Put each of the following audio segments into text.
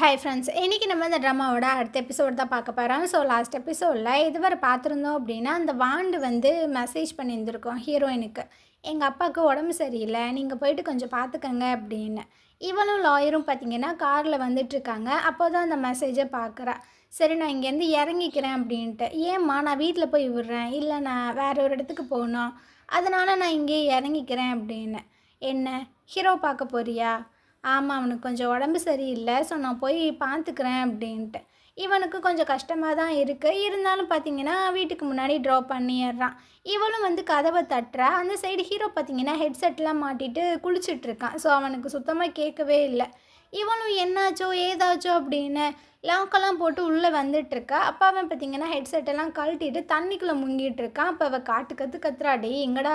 Hi friends, இன்றைக்கி நம்ம இந்த ட்ராமாவோட அடுத்த எபிசோட் தான் பார்க்க போகிறோம். ஸோ லாஸ்ட் எபிசோடில் இதுவரை பார்த்துருந்தோம் அப்படின்னா, அந்த வாண்டு வந்து மெசேஜ் பண்ணியிருந்திருக்கோம் ஹீரோயினுக்கு. எங்கள் அப்பாவுக்கு உடம்பு சரியில்லை, நீங்கள் போயிட்டு கொஞ்சம் பார்த்துக்கங்க அப்படின்னு. இவளும் லாயரும் பார்த்திங்கன்னா காரில் வந்துட்டுருக்காங்க. அப்போ தான் அந்த மெசேஜை பார்க்குறா. சரி, நான் இங்கேருந்து இறங்கிக்கிறேன் அப்படின்ட்டு. ஏம்மா, நான் வீட்டில் போய் விடுறேன், இல்லை நான் வேற ஒரு இடத்துக்கு போகணும், அதனால் நான் இங்கேயே இறங்கிக்கிறேன் அப்படின்னு. என்ன, ஹீரோ பார்க்க போறியா? ஆமாம், அவனுக்கு கொஞ்சம் உடம்பு சரியில்லை, ஸோ நான் போய் பார்த்துக்கிறேன் அப்படின்ட்டு. இவனுக்கு கொஞ்சம் கஷ்டமாக தான் இருக்குது. இருந்தாலும் பார்த்தீங்கன்னா வீட்டுக்கு முன்னாடி ட்ராப் பண்ணிடுறான். இவளும் வந்து கதவை தட்டுறா. அந்த சைடு ஹீரோ பார்த்தீங்கன்னா ஹெட்செட்லாம் மாட்டிட்டு குளிச்சுட்ருக்கான். ஸோ அவனுக்கு சுத்தமாக கேட்கவே இல்லை. இவனும் என்னாச்சோ ஏதாச்சோ அப்படின்னு லாக்கெல்லாம் போட்டு உள்ளே வந்துட்டுருக்கா. அப்போ அவன் பார்த்தீங்கன்னா ஹெட்செட்டெல்லாம் கழட்டிட்டு தண்ணிக்குள்ளே முங்கிட்டு இருக்கான். அப்போ அவள் காட்டு கத்துறாடி, எங்கடா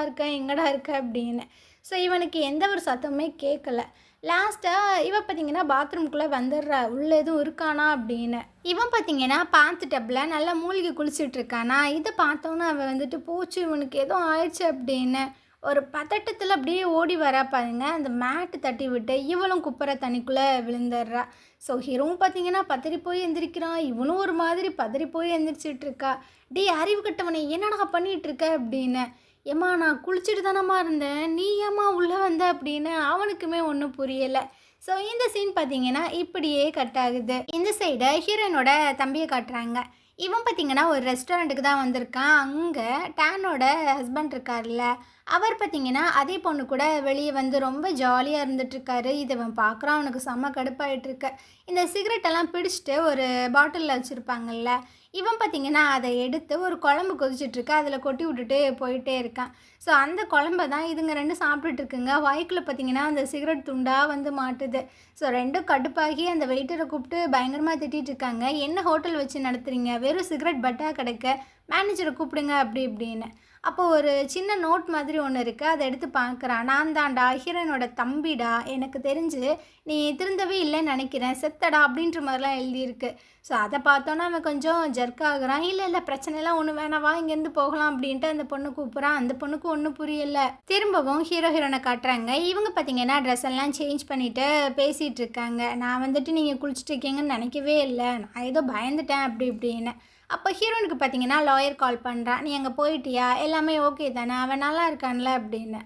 இருக்க அப்படின்னு. ஸோ இவனுக்கு எந்த ஒரு சத்தமுமே கேட்கல. லாஸ்ட்டாக இவன் பார்த்தீங்கன்னா பாத்ரூம்குள்ளே வந்துடுறா, உள்ளே எதுவும் இருக்கானா அப்படின்னு. இவன் பார்த்தீங்கன்னா பார்த்துட்டப்பில் நல்லா மூழ்கி குளிச்சுட்ருக்கானா. இதை பார்த்தோன்னே அவன் வந்துட்டு போச்சு, இவனுக்கு எதுவும் ஆயிடுச்சு அப்படின்னு ஒரு பதட்டத்தில் அப்படியே ஓடி வரா பாருங்க. அந்த மேட்டு தட்டி விட்டு இவளும் குப்புற தண்ணிக்குள்ளே விழுந்துடுறா. ஸோ ஹீரோவும் பார்த்தீங்கன்னா பதறி போய் எந்திரிக்கிறான். இவனும் ஒரு மாதிரி பதறி போய் எந்திரிச்சிட்ருக்கா. டே அறிவு கட்டவனை, என்னடா பண்ணிகிட்ருக்க அப்படின்னு. ஏம்மா, நான் குளிச்சுட்டு தானம்மா இருந்தேன், நீ ஏம்மா உள்ளே வந்த அப்படின்னு அவனுக்குமே ஒன்றும் புரியலை. ஸோ இந்த சீன் பார்த்தீங்கன்னா இப்படியே கட் ஆகுது. இந்த சைடை ஹீரோயினோட தம்பியை காட்டுறாங்க. இவன் பார்த்தீங்கன்னா ஒரு ரெஸ்டாரண்ட்டுக்கு தான் வந்திருக்கான். அங்கே டேனோட ஹஸ்பண்ட் இருக்கார்ல, அவர் பார்த்தீங்கன்னா அதே பொண்ணு கூட வெளியே வந்து ரொம்ப ஜாலியாக இருந்துகிட்ருக்காரு. இதை அவன் பார்க்குறான். அவனுக்கு செம்ம கடுப்பாயிட்ருக்கு. இந்த சிகரெட்டெல்லாம் பிடிச்சிட்டு ஒரு பாட்டிலில் வச்சுருப்பாங்கல்ல, இவன் பார்த்தீங்கன்னா அதை எடுத்து ஒரு குழம்பு கொதிச்சிட்ருக்கு, அதில் கொட்டி விட்டுட்டு போயிட்டே இருக்கான். ஸோ அந்த குழம்ப தான் இதுங்க ரெண்டும் சாப்பிட்டுட்ருக்குங்க. வாய்க்குள்ளே பார்த்தீங்கன்னா அந்த சிகரெட் துண்டாக வந்து மாட்டுது. ஸோ ரெண்டும் கடுப்பாகி அந்த வெயிட்டரை கூப்பிட்டு பயங்கரமாக திட்டிகிட்டு இருக்காங்க. என்ன ஹோட்டல் வச்சு நடத்துகிறீங்க, வெறும் சிகரெட் பட்டாக கிடைக்க, மேனேஜரை கூப்பிடுங்க அப்படி இப்படின்னு. அப்போது ஒரு சின்ன நோட் மாதிரி ஒன்று இருக்குது. அதை எடுத்து பார்க்குறான். நான் தான்டா, ஹீரோயினோட தம்பிடா, எனக்கு தெரிஞ்சு நீ திருந்தவே இல்லைன்னு நினைக்கிறேன், செத்தடா அப்படின்ற மாதிரிலாம் எழுதியிருக்கு. ஸோ அதை பார்த்தோன்னா அவன் கொஞ்சம் ஜர்க் ஆகுறான். இல்லை பிரச்சனைலாம் ஒன்றும் வேணாவா, இங்கேருந்து போகலாம் அப்படின்ட்டு அந்த பொண்ணு கூப்பிட்றான். அந்த பொண்ணுக்கு ஒன்றும் புரியலை. திரும்பவும் ஹீரோயினை காட்டுறாங்க. இவங்க பார்த்தீங்கன்னா ட்ரெஸ் எல்லாம் சேஞ்ச் பண்ணிவிட்டு பேசிகிட்டு இருக்காங்க. நான் வந்துட்டு நீங்கள் குளிச்சுட்டு இருக்கீங்கன்னு நினைக்கவே இல்லை, நான் ஏதோ பயந்துட்டேன் அப்படி இப்படின்னு. அப்போ ஹீரோனுக்கு பார்த்தீங்கன்னா லாயர் கால் பண்ணுறான். நீ அங்கே போயிட்டியா, எல்லாமே ஓகே தானே, அவன் நல்லா இருக்கான்ல அப்படின்னு.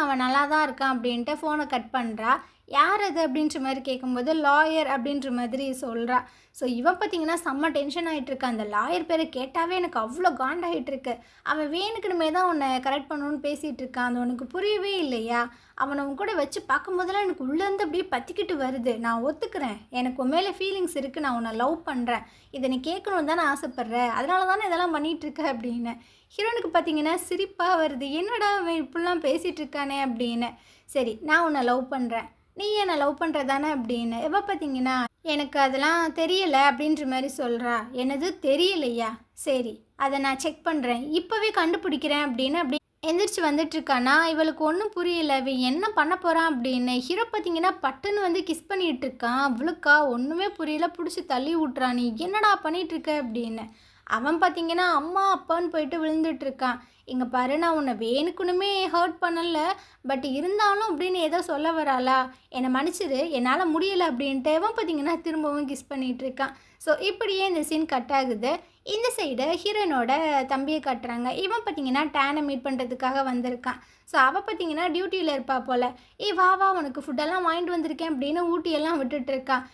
அவன் நல்லா தான் இருக்கான் அப்படின்ட்டு ஃபோனை கட் பண்ணுறா. யார் அது அப்படின்ற மாதிரி கேட்கும்போது லாயர் அப்படின்ற மாதிரி சொல்கிறா. ஸோ இவன் பார்த்தீங்கன்னா செம்ம டென்ஷன் ஆகிட்டுருக்கு. அந்த லாயர் பேரை கேட்டாவே எனக்கு அவ்வளோ காண்டாகிட்டுருக்கு. அவன் வேணுக்குனுமே தான் உன்னை கரெக்ட் பண்ணணுன்னு பேசிகிட்டு இருக்கான். அது உனக்கு புரியவே இல்லையா? அவனை உன் கூட வச்சு பார்க்கும்போதெல்லாம் எனக்கு உள்ளேருந்து அப்படியே பற்றிக்கிட்டு வருது. நான் ஒத்துக்கிறேன், எனக்கு உன் மேலே ஃபீலிங்ஸ் இருக்குது, நான் உன்னை லவ் பண்ணுறேன், இதை நீ கேட்கணுன்னு தானே ஆசைப்பட்றேன், அதனால தானே இதெல்லாம் பண்ணிகிட்ருக்க அப்படின்னு. ஹீரோனுக்கு பார்த்தீங்கன்னா சிரிப்பாக வருது. என்னடா அவன் இப்படிலாம் பேசிகிட்டு இருக்கானே அப்படின்னு. சரி, நான் உன்னை லவ் பண்ணுறேன், நீ என்னை லவ் பண்ணுறதானே அப்படின்னு. எப்போ பார்த்தீங்கன்னா எனக்கு அதெல்லாம் தெரியலை அப்படின்ற மாதிரி சொல்கிறா. என்னது தெரியலையா? சரி, அதை நான் செக் பண்ணுறேன், இப்போவே கண்டுபிடிக்கிறேன் அப்படின்னு அப்படி எந்திரிச்சு வந்துட்டுருக்கானா. இவளுக்கு ஒன்றும் புரியலை, இவன் என்ன பண்ண போகிறான் அப்படின்னு. ஹீரோ பார்த்தீங்கன்னா பட்டுன்னு வந்து கிஸ் பண்ணிகிட்டு இருக்கான். அவளுக்கா ஒன்றுமே புரியல, பிடிச்சி தள்ளி விட்றான். நீ என்னடா பண்ணிகிட்ருக்க அப்படின்னு. அவன் பார்த்தீங்கன்னா அம்மா அப்பான்னு போயிட்டு விழுந்துட்டுருக்கான். இங்கே பாரு, நான் உன்னை வேணுக்குனுமே ஹர்ட் பண்ணலை, பட் இருந்தாலும் அப்படின்னு ஏதோ சொல்ல வராளா, என்னை மன்னிச்சிரு, என்னால் முடியலை அப்படின்ட்டு அவன் பார்த்தீங்கன்னா திரும்பவும் கிஸ் பண்ணிகிட்ருக்கான். ஸோ இப்படியே இந்த சீன் கட் ஆகுது. இந்த சைடு ஹீரோயினோட தம்பியை காட்டுறாங்க. இவன் பார்த்தீங்கன்னா டேனை மீட் பண்ணுறதுக்காக வந்திருக்கான். ஸோ அவள் பார்த்தீங்கன்னா டியூட்டியில் இருப்பா போல். வா உனக்கு ஃபுட்டெல்லாம் வாங்கிட்டு வந்திருக்கேன் அப்படின்னு ஊட்டியெல்லாம் விட்டுட்டுருக்கான்.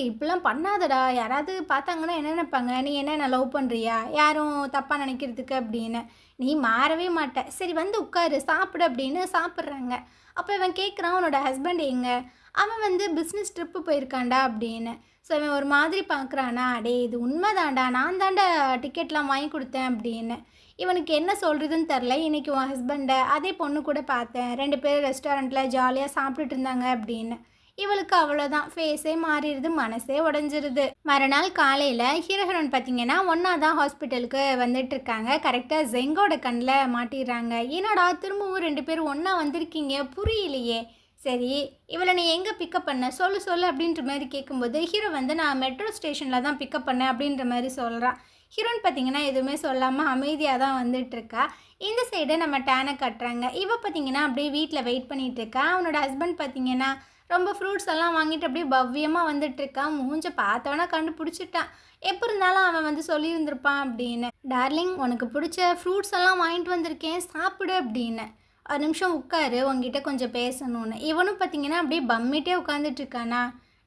இப்படிலாம் பண்ணாதடா, யாராவது பார்த்தாங்கன்னா என்ன நினைப்பாங்க, நீ என்ன லவ் பண்ணுறியா, யாரும் தப்பாக நினைக்கிறதுக்கு அப்படின்னு. நீ மாறவே மாட்ட, சரி வந்து உட்காரு சாப்பிடு அப்படின்னு சாப்பிட்றாங்க. அப்போ இவன் கேட்குறான், உன்னோட ஹஸ்பண்ட் எங்கே? அவன் வந்து பிஸ்னஸ் ட்ரிப்பு போயிருக்காண்டா அப்படின்னு. ஸோ இவன் ஒரு மாதிரி பார்க்குறானா. இது உண்மைதான்டா, நான் தாண்டா டிக்கெட்லாம் வாங்கி கொடுத்தேன் அப்படின்னு. இவனுக்கு என்ன சொல்கிறதுன்னு தெரில. இன்றைக்கி உன் ஹஸ்பண்டை அதே பொண்ணு கூட பார்த்தேன், 2 பேரும் ரெஸ்டாரண்ட்டில் ஜாலியாக சாப்பிட்டுட்டு இருந்தாங்க அப்படின்னு. இவளுக்கு அவ்வளோதான், ஃபேஸே மாறிடுது, மனசே உடஞ்சிருது. மறுநாள் காலையில் ஹீரோயின் பார்த்தீங்கன்னா ஒன்றா தான் ஹாஸ்பிட்டலுக்கு வந்துட்டுருக்காங்க. கரெக்டாக ஜெங்கோட கண்ணில் மாட்டிடுறாங்க. என்னடா திரும்பவும் 2 பேரும் ஒன்றா வந்திருக்கீங்க, புரியலையே. சரி, இவளை நீ எங்கே பிக்கப் பண்ண, சொல்லு அப்படின்ற மாதிரி கேட்கும்போது ஹீரோ வந்து நான் மெட்ரோ ஸ்டேஷனில் தான் பிக்கப் பண்ணேன் அப்படின்ற மாதிரி சொல்கிறான். ஹீரோயின் பார்த்தீங்கன்னா எதுவுமே சொல்லாமல் அமைதியாக தான் வந்துட்டுருக்கா. இந்த சைடு நம்ம டேனை கட்டுறாங்க. இவள் பார்த்தீங்கன்னா அப்படியே வீட்டில் வெயிட் பண்ணிகிட்ருக்கா. அவனோட ஹஸ்பண்ட் பார்த்தீங்கன்னா ரொம்ப ஃப்ரூட்ஸ் எல்லாம் வாங்கிட்டு அப்படியே பவ்யமாக வந்துட்டுருக்கான். மூஞ்ச பார்த்தவொன்னே கண்டுபிடிச்சிட்டான். எப்போ இருந்தாலும் அவன் வந்து சொல்லியிருந்திருப்பான் அப்படின்னு. டார்லிங் உனக்கு பிடிச்ச ஃப்ரூட்ஸ் எல்லாம் வாங்கிட்டு வந்திருக்கேன் சாப்பிடு அப்படின்னு. ஒரு நிமிஷம் உட்காரு உங்ககிட்ட கொஞ்சம் பேசணும்னு. இவனும் பார்த்தீங்கன்னா அப்படியே பம்மிட்டே உட்காந்துட்டு இருக்கானா.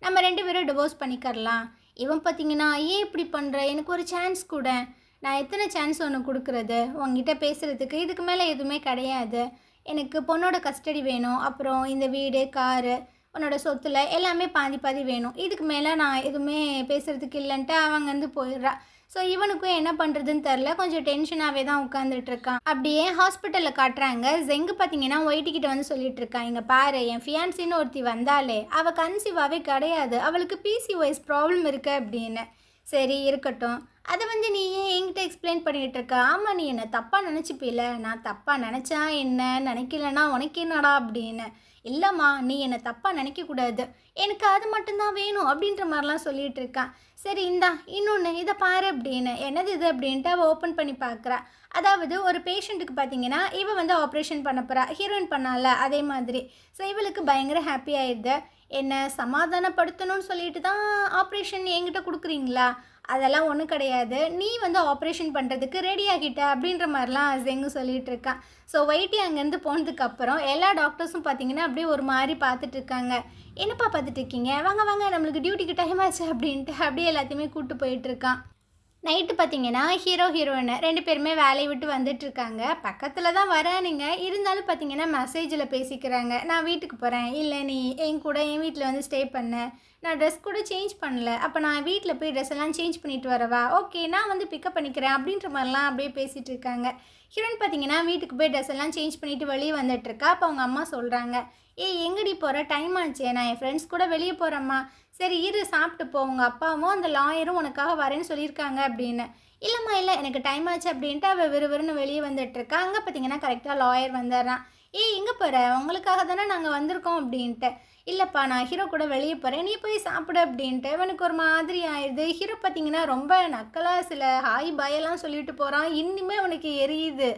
நம்ம 2 பேரும் டிவோர்ஸ் பண்ணிக்கரலாம். இவன் பார்த்தீங்கன்னா ஏன் இப்படி பண்ணுற, எனக்கு ஒரு சான்ஸ் கூட, நான் எத்தனை சான்ஸ் ஒன்று கொடுக்குறது உங்ககிட்ட பேசுகிறதுக்கு, இதுக்கு மேலே எதுவுமே கிடையாது. எனக்கு பொண்ணோட கஸ்டடி வேணும், அப்புறம் இந்த வீடு காரு உன்னோட சொத்தில் எல்லாமே பாதி பாதி வேணும், இதுக்கு மேலே நான் எதுவுமே பேசுகிறதுக்கு இல்லைன்ட்டு அவங்க வந்து போயிடுறா. ஸோ இவனுக்கும் என்ன பண்ணுறதுன்னு தெரில, கொஞ்சம் டென்ஷனாகவே தான் உட்காந்துட்டு இருக்கான். அப்படியே ஹாஸ்பிட்டலில் காட்டுறாங்க. ஜெங்கு பார்த்தீங்கன்னா ஒயிட்டிக்கிட்ட வந்து சொல்லிட்டு இருக்கான், இங்கே பாரு என் ஃபியான்சின்னு ஒருத்தி வந்தாலே அவள் கன்சீவாகவே கிடையாது, அவளுக்கு பிசிஓஎஸ் ப்ராப்ளம் இருக்குது அப்படின்னு. சரி இருக்கட்டும், அதை வந்து நீ ஏன் என்கிட்ட எக்ஸ்பிளைன் பண்ணிகிட்டு இருக்க? ஆமாம் நீ என்னை தப்பாக நினச்சிப்பில்ல, நான் தப்பாக நினச்சா என்ன, நினைக்கலன்னா உனக்கு என்னடா அப்படின்னு. இல்லைம்மா நீ என்னை தப்பாக நினைக்கக்கூடாது, எனக்கு அது மட்டும்தான் வேணும் அப்படின்ற மாதிரிலாம் சொல்லிகிட்டு இருக்கான். சரி இந்தா இன்னொன்று இதை பாரு அப்படின்னு. என்னது இது அப்படின்ட்டு அவள் ஓப்பன் பண்ணி பார்க்குறா. அதாவது ஒரு பேஷண்ட்டுக்கு பார்த்தீங்கன்னா இவள் வந்து ஆப்ரேஷன் பண்ண போகிறா, ஹீரோயின் பண்ணால அதே மாதிரி. ஸோ இவளுக்கு பயங்கர ஹாப்பி ஆயிடுது. என்னை சமாதானப்படுத்தணும்னு சொல்லிட்டு தான் ஆப்ரேஷன் என்கிட்ட கொடுக்குறீங்களா? அதெல்லாம் ஒன்றும் கிடையாது, நீ வந்து ஆப்ரேஷன் பண்ணுறதுக்கு ரெடி ஆகிட்ட அப்படின்ற மாதிரிலாம் ஜெங்கு சொல்லிகிட்டு இருக்கான். ஸோ ஒயிட்டி அங்கேருந்து போனதுக்கப்புறம் எல்லா டாக்டர்ஸும் பார்த்தீங்கன்னா அப்படியே ஒரு மாதிரி பார்த்துட்டு இருக்காங்க. என்னப்பா பார்த்துட்டு இருக்கீங்க, வாங்க வாங்க நம்மளுக்கு டியூட்டிக்கு டைம் ஆச்சு அப்படின்ட்டு அப்படியே எல்லாத்தையுமே கூப்பிட்டு போயிட்டுருக்கான். நைட்டு பார்த்தீங்கன்னா ஹீரோ ஹீரோயின் 2 பேருமே வேலையை விட்டு வந்துட்டுருக்காங்க. பக்கத்தில் தான் வரானுங்க, இருந்தாலும் பார்த்தீங்கன்னா மெசேஜில் பேசிக்கிறாங்க. நான் வீட்டுக்கு போகிறேன், இல்லை நீ என் கூட என் வீட்டில் வந்து ஸ்டே பண்ண, நான் ட்ரெஸ் கூட சேஞ்ச் பண்ணல, அப்போ நான் வீட்டில் போய் ட்ரெஸ் எல்லாம் சேஞ்ச் பண்ணிட்டு வரவா, ஓகே நான் வந்து பிக்கப் பண்ணிக்கிறேன் அப்படின்ற மாதிரிலாம் அப்படியே பேசிகிட்டு இருக்காங்க. ஹீரோயின் பார்த்தீங்கன்னா வீட்டுக்கு போய் ட்ரெஸ் எல்லாம் சேஞ்ச் பண்ணிவிட்டு வெளியே வந்துட்டுருக்கா. அப்போ அவங்க அம்மா சொல்கிறாங்க, ஏய் எங்கடி போகிற, டைம் ஆச்சு, நான் என் ஃப்ரெண்ட்ஸ் கூட வெளியே போகிறேம்மா, சரி இரு சாப்பிட்டு போ, உங்கள் அப்பாவும் அந்த லாயரும் உனக்காக வரேன்னு சொல்லியிருக்காங்க அப்படின்னு. இல்லைம்மா இல்லை எனக்கு டைம் ஆச்சு அப்படின்ட்டு அவள் விறுவிறுன்னு வெளியே வந்துட்டுருக்கா. அங்கே பார்த்தீங்கன்னா கரெக்டாக லாயர் வந்துடுறான். ஏய் எங்கே போகிற, உங்களுக்காக தானே நாங்கள் வந்திருக்கோம் அப்படின்ட்டு. இல்லைப்பா நான் ஹீரோ கூட வெளியே போகிறேன், நீ போய் சாப்பிடு அப்படின்ட்டு. இவனுக்கு ஒரு மாதிரி ஆயிடுது. ஹீரோ பார்த்தீங்கன்னா ரொம்ப நக்கலாக சில ஹாய் பாயெல்லாம் சொல்லிட்டு போகிறான். இன்னுமே அவனுக்கு எரியுது.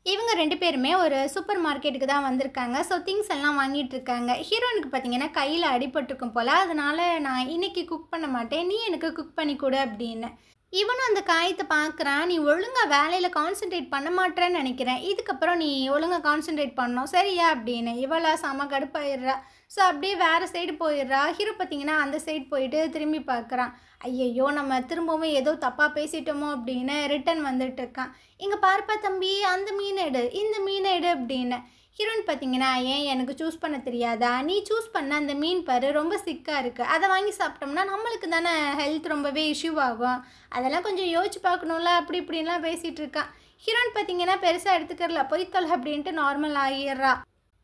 இவங்க 2 பேருமே ஒரு சூப்பர் மார்க்கெட்டுக்கு தான் வந்திருக்காங்க. ஸோ திங்ஸ் எல்லாம் வாங்கிட்டு இருக்காங்க. ஹீரோயினுக்கு பார்த்தீங்கன்னா கையில் அடிபட்டிருக்கும் போல், அதனால் நான் இன்றைக்கி குக் பண்ண மாட்டேன், நீ எனக்கு குக் பண்ணி கொடு அப்படின்னு. இவனும் அந்த காயத்தை பார்க்குறான். நீ ஒழுங்காக வேலையில் கான்சென்ட்ரேட் பண்ண மாட்டேன்னு நினைக்கிறேன், இதுக்கப்புறம் நீ ஒழுங்காக கான்சென்ட்ரேட் பண்ணணும் சரியா அப்படின்னு. இவளா செம கடுப்பாயிடுறா. ஸோ அப்படியே வேறு சைடு போயிடுறா. ஹீரோ பார்த்தீங்கன்னா அந்த சைடு போயிட்டு திரும்பி பார்க்குறான். ஐயையோ நம்ம திரும்பவும் ஏதோ தப்பாக பேசிட்டோமோ அப்படின்னு ரிட்டன் வந்துட்டுருக்கான். இங்கே பார்ப்பா தம்பி, அந்த மீன் எடு, இந்த மீனை எடு அப்படின்னு. ஹீரோயின் பார்த்தீங்கன்னா ஏன் எனக்கு சூஸ் பண்ண தெரியாதா, நீ சூஸ் பண்ண அந்த மீன் பாரு ரொம்ப சிக்காக இருக்குது, அதை வாங்கி சாப்பிட்டோம்னா நம்மளுக்கு தானே ஹெல்த் ரொம்பவே இஷ்யூ ஆகும், அதெல்லாம் கொஞ்சம் யோசிச்சு பார்க்கணும்ல அப்படி இப்படின்லாம் பேசிகிட்டு இருக்கான். ஹீரோயின் பார்த்தீங்கன்னா பெருசாக எடுத்துக்கிறல, பொய்த்தொலை அப்படின்ட்டு நார்மல் ஆகிடுறா.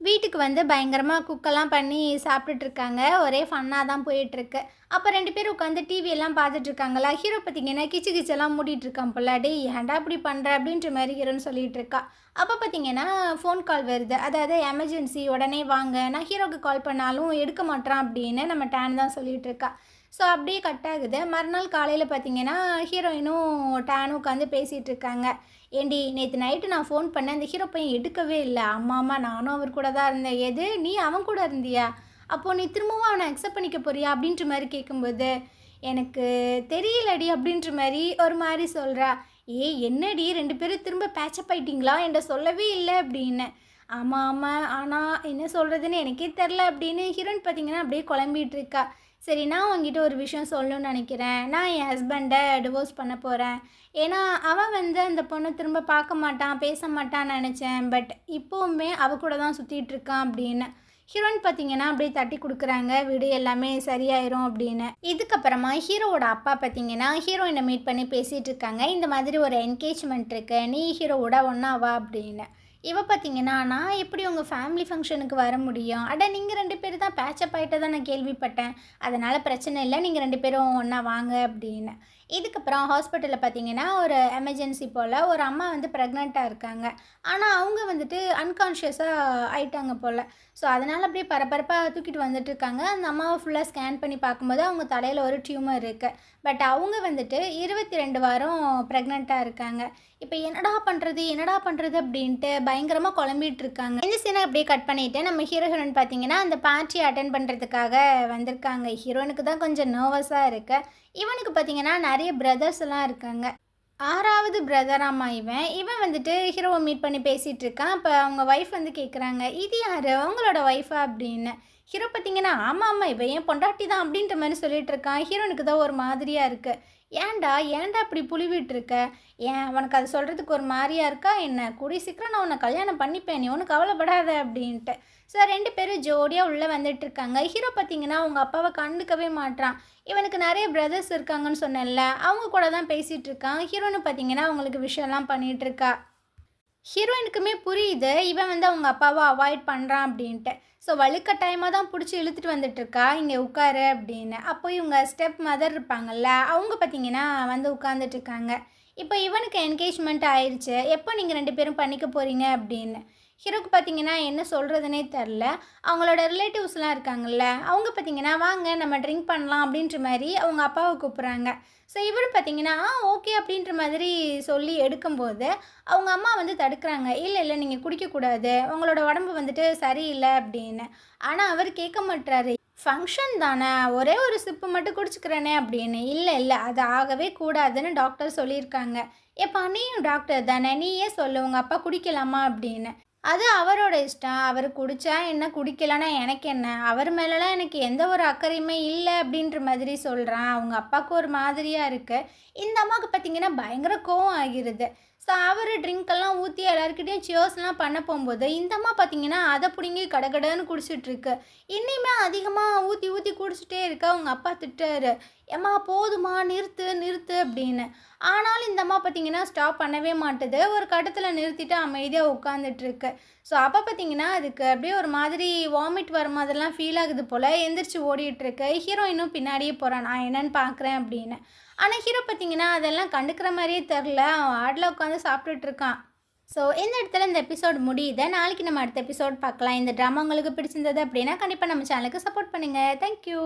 வீட்டுக்கு வந்து பயங்கரமாக குக்கெல்லாம் பண்ணி சாப்பிட்டுட்ருக்காங்க. ஒரே ஃபன்னாக தான் போயிட்டுருக்கு. அப்போ 2 பேரும் உட்காந்து டிவியெல்லாம் பார்த்துட்ருக்காங்களா. ஹீரோ பார்த்தீங்கன்னா கிச்சு கிச்செல்லாம் மூடிட்டுருக்கான் போல. டே ஏன்டா இப்படி பண்ணுற அப்படின்ற மாதிரி ஹீரோன்னு சொல்லிகிட்டு இருக்கா. அப்போ பார்த்தீங்கன்னா ஃபோன் கால் வருது, அதாவது எமர்ஜென்சி உடனே வாங்க. நான் ஹீரோக்கு கால் பண்ணாலும் எடுக்க மாட்டான் அப்படின்னு நம்ம டேன் தான் சொல்லிகிட்டு இருக்கா. ஸோ அப்படியே கட் ஆகுது. மறுநாள் காலையில் பார்த்தீங்கன்னா ஹீரோயினும் டேனும் உட்காந்து பேசிகிட்டு இருக்காங்க. ஏண்டி நேற்று நைட்டு நான் ஃபோன் பண்ணேன், இந்த ஹீரோ பையன் எடுக்கவே இல்லை. ஆமாம்மா நானும் அவர் கூட தான் இருந்தேன். எது நீ அவன் கூட இருந்தியா, அப்போது நீ திரும்பவும் அவனை அக்செப்ட் பண்ணிக்க போறியா அப்படின்ற மாதிரி கேட்கும்போது எனக்கு தெரியலடி அப்படின்ற மாதிரி ஒரு மாதிரி சொல்கிறா. ஏய் என்னடி 2 பேரும் திரும்ப பேச்சப் ஆயிட்டிங்களா, என்கிட்ட சொல்லவே இல்லை அப்படின்னு. ஆமாம் ஆமாம் ஆனால் என்ன சொல்கிறதுன்னு எனக்கே தெரில அப்படின்னு ஹீரோயின் பார்த்தீங்கன்னா அப்படியே குழம்பிகிட்டு இருக்கா. சரி நான் உங்ககிட்ட ஒரு விஷயம் சொல்லணும்னு நினைக்கிறேன், நான் என் ஹஸ்பண்டை டிவோர்ஸ் பண்ண போகிறேன். ஏன்னா அவன் வந்து அந்த பொண்ணை திரும்ப பார்க்க மாட்டான் பேச மாட்டான்னு நினச்சேன், பட் இப்போவுமே அவ கூட தான் சுற்றிட்டு இருக்கான் அப்படின்னு. ஹீரோயின் பார்த்தீங்கன்னா அப்படியே தட்டி கொடுக்குறாங்க, வீடு எல்லாமே சரியாயிரும் அப்படின்னு. இதுக்கப்புறமா ஹீரோவோட அப்பா பார்த்தீங்கன்னா ஹீரோயினை மீட் பண்ணி பேசிகிட்டு இருக்காங்க. இந்த மாதிரி ஒரு என்கேஜ்மெண்ட் இருக்கு, நீ ஹீரோவோட ஒன்றா வா அப்படின்னு. இவ பார்த்தீங்கன்னா நான் எப்படி உங்கள் ஃபேமிலி ஃபங்க்ஷனுக்கு வர முடியும், அட நீங்கள் 2 பேரும் தான் பேச்சப் ஆகிட்ட தான் நான் கேள்விப்பட்டேன், அதனால் பிரச்சனை இல்லை, நீங்கள் 2 பேரும் ஒன்றா வாங்க அப்படின்னு. இதுக்கப்புறம் ஹாஸ்பிட்டலில் பார்த்தீங்கன்னா ஒரு எமர்ஜென்சி போல் ஒரு அம்மா வந்து ப்ரெக்னெண்ட்டாக இருக்காங்க. ஆனால் அவங்க வந்துட்டு அன்கான்ஷியஸாக ஆயிட்டாங்க போல். ஸோ அதனால் அப்படியே பரபரப்பாக தூக்கிட்டு வந்துட்டுருக்காங்க. அந்த அம்மாவை ஃபுல்லாக ஸ்கேன் பண்ணி பார்க்கும்போது அவங்க தலையில் ஒரு டியூமர் இருக்குது. பட் அவங்க வந்துட்டு 22 வாரம் ப்ரெக்னெண்ட்டாக இருக்காங்க. இப்போ என்னடா பண்ணுறது அப்படின்ட்டு பயங்கரமாக குழம்பிட்டு இருக்காங்க. இந்த சீனை அப்படியே கட் பண்ணிவிட்டு நம்ம ஹீரோ ஹீரோயின் பார்த்தீங்கன்னா அந்த பார்ட்டி அட்டென்ட் பண்ணுறதுக்காக வந்திருக்காங்க. ஹீரோனுக்கு தான் கொஞ்சம் நர்வஸாக இருக்கு. இவனுக்கு பார்த்தீங்கன்னா நிறைய பிரதர்ஸ் எல்லாம் இருக்காங்க. 6வது பிரதராமா இவன். இவன் வந்துட்டு ஹீரோவை மீட் பண்ணி பேசிகிட்டு இருக்கான். அப்போ அவங்க ஒய்ஃப் வந்து கேட்குறாங்க, இது யார் அவங்களோட ஒய்ஃபா அப்படின்னு. ஹீரோ பார்த்தீங்கன்னா ஆமாம் இவன் ஏன் பொண்டாட்டி தான் அப்படின்ற மாதிரி சொல்லிட்டு இருக்கான். ஹீரோனுக்கு தான் ஒரு மாதிரியாக இருக்குது. ஏன்டா இப்படி புழுவிட்டு இருக்க? ஏன் உனக்கு அது சொல்கிறதுக்கு ஒரு மாதிரியா இருக்கா என்ன? கூடிய சீக்கிரம் நான் உன்னை கல்யாணம் பண்ணிப்பேன், நீ ஒன்றும் கவலைப்படாத அப்படின்ட்டு. ஸோ 2 பேரும் ஜோடியாக உள்ளே வந்துட்டு இருக்காங்க. ஹீரோ பார்த்தீங்கன்னா அவங்க அப்பாவை கண்டுக்கவே மாட்றான். இவனுக்கு நிறைய பிரதர்ஸ் இருக்காங்கன்னு சொன்னேன்ல, அவங்க கூட தான் பேசிகிட்டு இருக்கான். ஹீரோன்னு பார்த்தீங்கன்னா அவங்களுக்கு விஷயம்லாம் பண்ணிகிட்டு இருக்கா. ஹீரோயினுக்குமே புரியுது இவன் வந்து அவங்க அப்பாவை அவாய்ட் பண்ணுறான் அப்படின்ட்டு. ஸோ வலுக்கட்டாயமாக தான் பிடிச்சி இழுத்துட்டு வந்துட்டுருக்கா, இங்கே உட்காரு அப்படின்னு. அப்போ இவங்க ஸ்டெப் மதர் இருப்பாங்கள்ல, அவங்க பார்த்தீங்கன்னா வந்து உட்காந்துட்ருக்காங்க. இப்போ இவனுக்கு என்கேஜ்மெண்ட் ஆயிடுச்சு, எப்போ நீங்கள் 2 பேரும் பண்ணிக்க போகிறீங்க அப்படின்னு. ஹீரோக்கு பார்த்தீங்கன்னா என்ன சொல்கிறதுனே தெரில. அவங்களோட ரிலேட்டிவ்ஸ்லாம் இருக்காங்கல்ல, அவங்க பார்த்தீங்கன்னா வாங்க நம்ம ட்ரிங்க் பண்ணலாம் அப்படின்ற மாதிரி அவங்க அப்பாவை கூப்பிட்றாங்க. ஸோ இவர் பார்த்தீங்கன்னா ஓகே அப்படின்ற மாதிரி சொல்லி எடுக்கும்போது அவங்க அம்மா வந்து தடுக்கிறாங்க. இல்லை நீங்கள் குடிக்கக்கூடாது, உங்களோட உடம்பு வந்துட்டு சரியில்லை அப்படின்னு. ஆனால் அவர் கேட்க மாட்டாரு. ஃபங்க்ஷன் தானே, ஒரே ஒரு சிப்பு மட்டும் குடிச்சுக்கிறேனே அப்படின்னு. இல்லை அது ஆகவே கூடாதுன்னு டாக்டர் சொல்லியிருக்காங்க. ஏப்பா நீயும் டாக்டர் தானே, நீயே சொல்லு உங்கள் அப்பா குடிக்கலாமா அப்படின்னு. அது அவரோட இஷ்டம். அவர் குடித்தா என்ன, குடிக்கலன்னா எனக்கு என்ன? அவர் மேலெலாம் எனக்கு எந்த ஒரு அக்கறையுமே இல்லை அப்படின்ற மாதிரி சொல்கிறான். அவங்க அப்பாவுக்கு ஒரு மாதிரியாக இருக்குது. இந்த அம்மாவுக்கு பார்த்திங்கன்னா பயங்கர கோவம் ஆகிருது. ஸோ அவர் ட்ரிங்க்கெல்லாம் ஊற்றி எல்லாருக்கிட்டையும் சியர்ஸ்லாம் பண்ண போகும்போது இந்த அம்மா பார்த்திங்கன்னா அதை பிடுங்கி கடகடன்னு குடிச்சிட்ருக்கு. இன்னுமே அதிகமாக ஊற்றி குடிச்சிட்டே இருக்கா. அவங்க அப்பா திட்டாரு, ஏம்மா போதுமா நிறுத்து அப்படின்னு. ஆனாலும் இந்த அம்மா பார்த்திங்கன்னா ஸ்டாப் பண்ணவே மாட்டுது. ஒரு கட்டத்தில் நிறுத்திட்டு அமைதியாக உட்காந்துட்ருக்கு. ஸோ அப்போ பார்த்திங்கன்னா அதுக்கு அப்படியே ஒரு மாதிரி வாமிட் வர மாதிரிலாம் ஃபீல் ஆகுது போல். எந்திரிச்சு ஓடிட்டுருக்கு. ஹீரோயினும் பின்னாடியே போகிறான், நான் என்னென்னு பார்க்குறேன் அப்படின்னு. ஆனால் ஹீரோ பார்த்திங்கன்னா அதெல்லாம் கண்டுக்கிற மாதிரியே தெரில. அவன் ஆடில் உட்காந்து சாப்பிட்டுட்ருக்கான். ஸோ இந்த இடத்துல இந்த எபிசோட் முடியுது. நாளைக்கு நம்ம அடுத்த எபிசோட் பார்க்கலாம். இந்த ட்ராமா உங்களுக்கு பிடிச்சிருந்தது அப்படின்னா கண்டிப்பாக நம்ம சேனலுக்கு சப்போர்ட் பண்ணுங்கள். தேங்க்யூ.